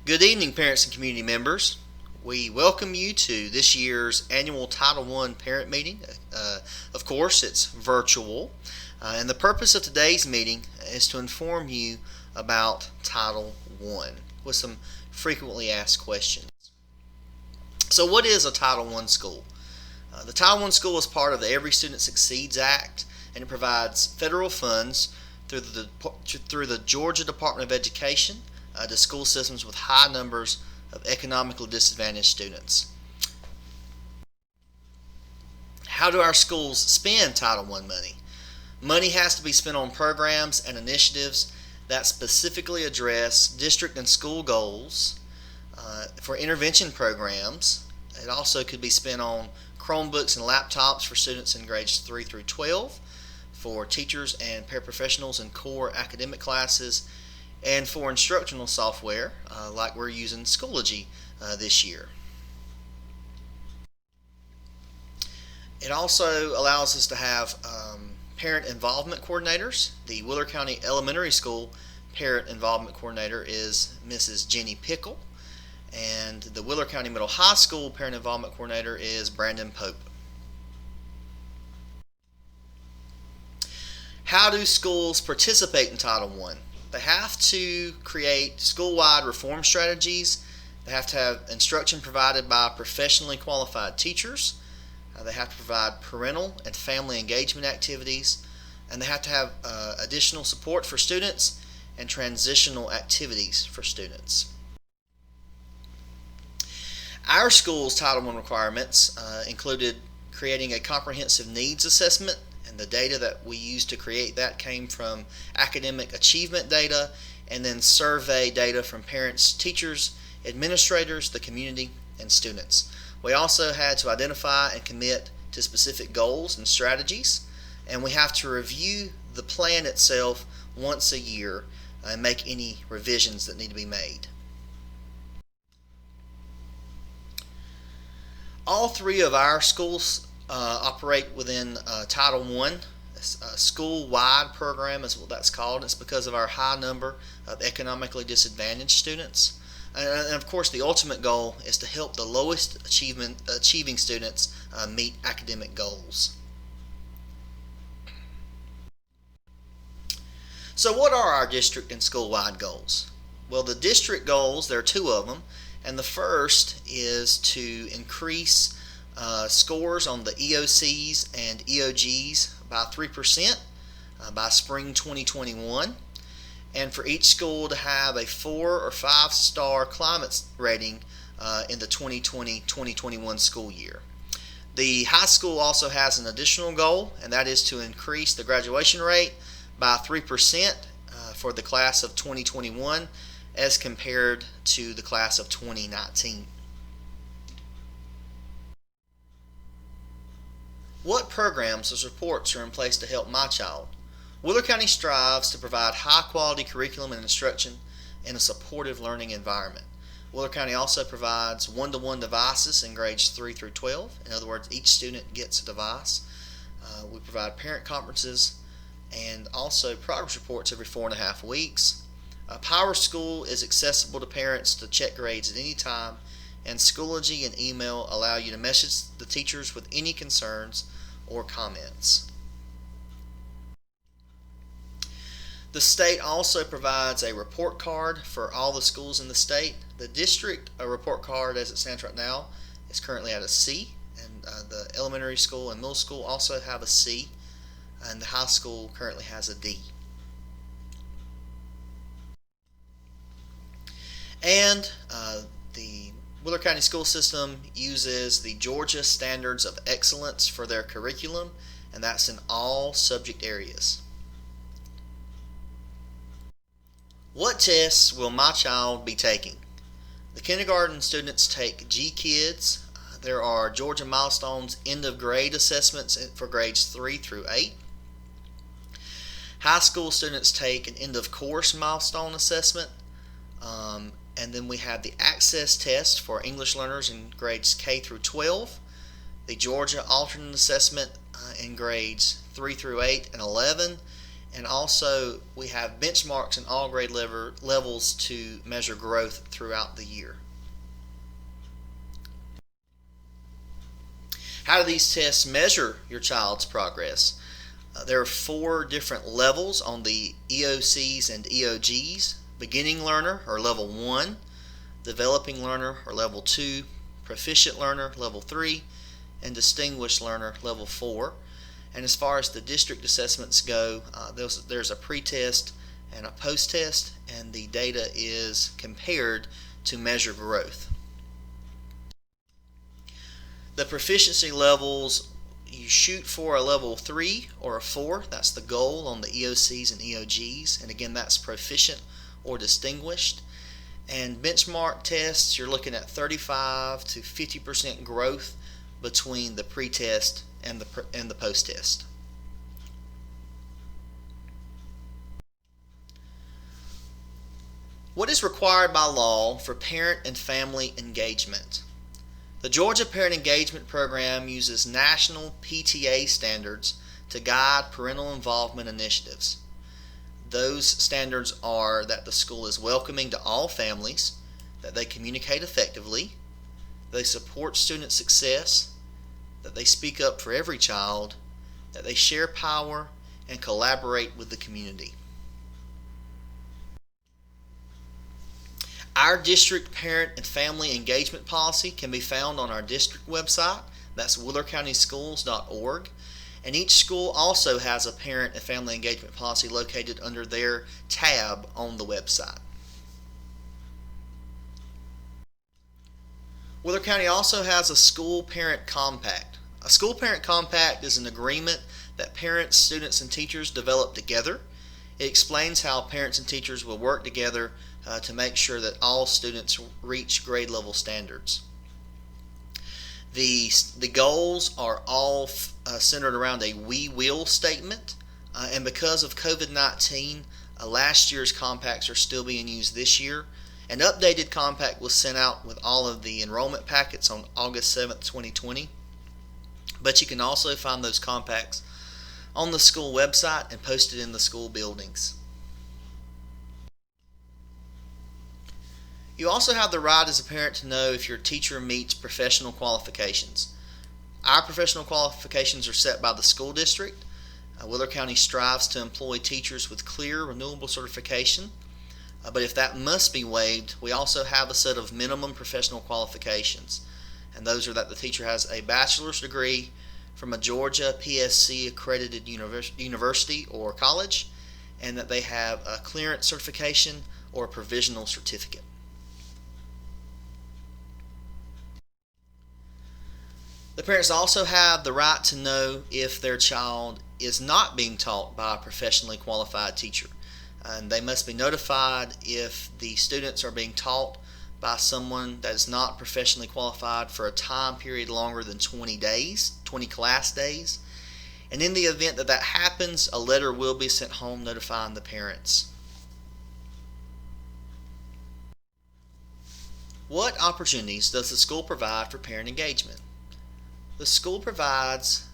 Good evening, parents and community members. We welcome you to this year's annual Title I parent meeting. Of course, it's virtual, and the purpose of today's meeting is to inform you about Title I with some frequently asked questions. So, what is a Title I school? The Title I school is part of the Every Student Succeeds Act, and it provides federal funds through the Georgia Department of Education to school systems with high numbers of economically disadvantaged students. How do our schools spend Title I money? Money has to be spent on programs and initiatives that specifically address district and school goals. For intervention programs, it also could be spent on Chromebooks and laptops for students in grades 3 through 12, for teachers and paraprofessionals in core academic classes, and for instructional software like we're using Schoology this year. It also allows us to have parent involvement coordinators. The Wheeler County Elementary School parent involvement coordinator is Mrs. Jenny Pickle, and the Wheeler County Middle High School parent involvement coordinator is Brandon Pope. How do schools participate in Title I? They have to create school-wide reform strategies. They have to have instruction provided by professionally qualified teachers. They have to provide parental and family engagement activities. And they have to have additional support for students and transitional activities for students. Our school's Title I requirements included creating a comprehensive needs assessment, and the data that we used to create that came from academic achievement data and then survey data from parents, teachers, administrators, the community, and students. We also had to identify and commit to specific goals and strategies, and we have to review the plan itself once a year and make any revisions that need to be made. All three of our schools operate within Title I. A school-wide program is what that's called. It's because of our high number of economically disadvantaged students. And of course, the ultimate goal is to help the lowest achieving students meet academic goals. So what are our district and school-wide goals? Well, the district goals, there are two of them, and the first is to increase scores on the EOCs and EOGs by 3% by spring 2021, and for each school to have a 4 or 5-star climate rating in the 2020-2021 school year. The high school also has an additional goal, and that is to increase the graduation rate by 3% for the class of 2021 as compared to the class of 2019. What programs or supports are in place to help my child? Wheeler County strives to provide high-quality curriculum and instruction in a supportive learning environment. Wheeler County also provides one-to-one devices in grades 3 through 12. In other words, each student gets a device. We provide parent conferences and also progress reports every 4.5 weeks. Power School is accessible to parents to check grades at any time, and Schoology and email allow you to message the teachers with any concerns or comments. The state also provides a report card for all the schools in the state. The district report card, as it stands right now, is currently at a C, and the elementary school and middle school also have a C, and the high school currently has a D. And the Wheeler County School System uses the Georgia Standards of Excellence for their curriculum, and that's in all subject areas. What tests will my child be taking? The kindergarten students take GKIDS. There are Georgia Milestones end of grade assessments for grades 3 through 8. High school students take an end of course milestone assessment. And then we have the access test for English learners in grades K through 12, the Georgia alternate assessment in grades 3 through 8 and 11, And also we have benchmarks in all grade levels to measure growth throughout the year. How do these tests measure your child's progress? There are 4 different levels on the EOCs and EOGs. Beginning learner, or level 1, developing learner, or level 2, proficient learner, level 3, and distinguished learner, level 4. And as far as the district assessments go, there's a pre-test and a post-test, and the data is compared to measure growth. The proficiency levels, you shoot for a level 3 or a 4. That's the goal on the EOCs and EOGs. And again, that's proficient or distinguished. And benchmark tests, you're looking at 35 to 50% growth between the pre-test and the post-test. What is required by law for parent and family engagement? The Georgia Parent Engagement Program uses national PTA standards to guide parental involvement initiatives. Those standards are that the school is welcoming to all families, that they communicate effectively, they support student success, that they speak up for every child, that they share power and collaborate with the community. Our district parent and family engagement policy can be found on our district website. That's WheelerCountySchools.org. And each school also has a parent and family engagement policy located under their tab on the website. Wheeler County also has a school parent compact. A school parent compact is an agreement that parents, students, and teachers develop together. It explains how parents and teachers will work together to make sure that all students reach grade level standards. The goals are all centered around a "we will" statement, and because of COVID-19, last year's compacts are still being used this year. An updated compact was sent out with all of the enrollment packets on August 7th, 2020, but you can also find those compacts on the school website and posted in the school buildings. You also have the right as a parent to know if your teacher meets professional qualifications. Our professional qualifications are set by the school district. Wheeler County strives to employ teachers with clear, renewable certification. But if that must be waived, we also have a set of minimum professional qualifications. And those are that the teacher has a bachelor's degree from a Georgia PSC accredited university or college, and that they have a clearance certification or a provisional certificate. The parents also have the right to know if their child is not being taught by a professionally qualified teacher. And they must be notified if the students are being taught by someone that is not professionally qualified for a time period longer than 20 days, 20 class days. And in the event that that happens, a letter will be sent home notifying the parents. What opportunities does the school provide for parent engagement? The school provides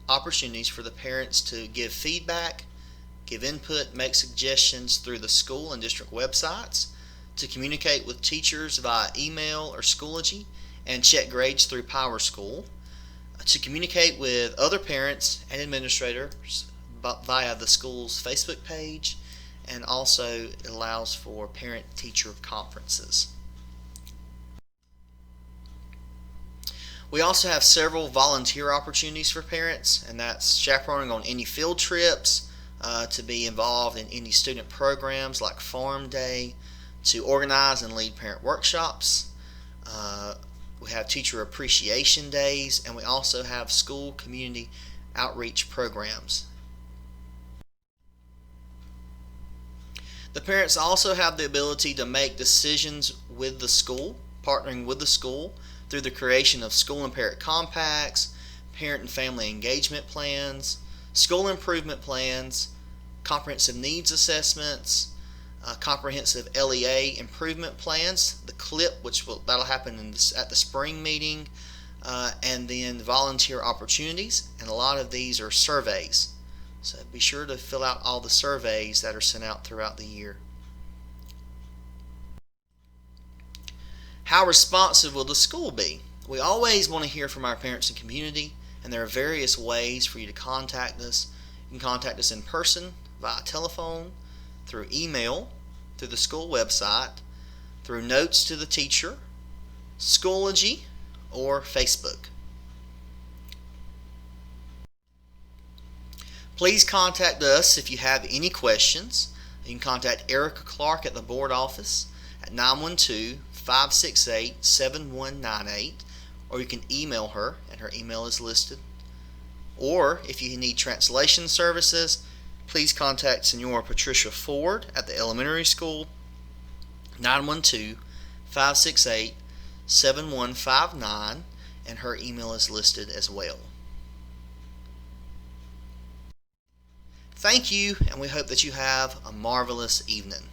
opportunities for the parents to give feedback, give input, make suggestions through the school and district websites, to communicate with teachers via email or Schoology, and check grades through PowerSchool, to communicate with other parents and administrators via the school's Facebook page, and also it allows for parent-teacher conferences. We also have several volunteer opportunities for parents, and that's chaperoning on any field trips, to be involved in any student programs like Farm Day, to organize and lead parent workshops. We have teacher appreciation days, and we also have school community outreach programs. The parents also have the ability to make decisions with the school, partnering with the school through the creation of school and parent compacts, parent and family engagement plans, school improvement plans, comprehensive needs assessments, comprehensive LEA improvement plans, the CLIP, that'll happen at the spring meeting, and then volunteer opportunities, and a lot of these are surveys. So be sure to fill out all the surveys that are sent out throughout the year. How responsive will the school be? We always want to hear from our parents and community, and there are various ways for you to contact us. You can contact us in person, via telephone, through email, through the school website, through notes to the teacher, Schoology, or Facebook. Please contact us if you have any questions. You can contact Erica Clark at the board office at 912-568-7198, or you can email her, and her email is listed. Or if you need translation services, please contact Senora Patricia Ford at the elementary school, 912-568-7159, and her email is listed as well. Thank you, and we hope that you have a marvelous evening.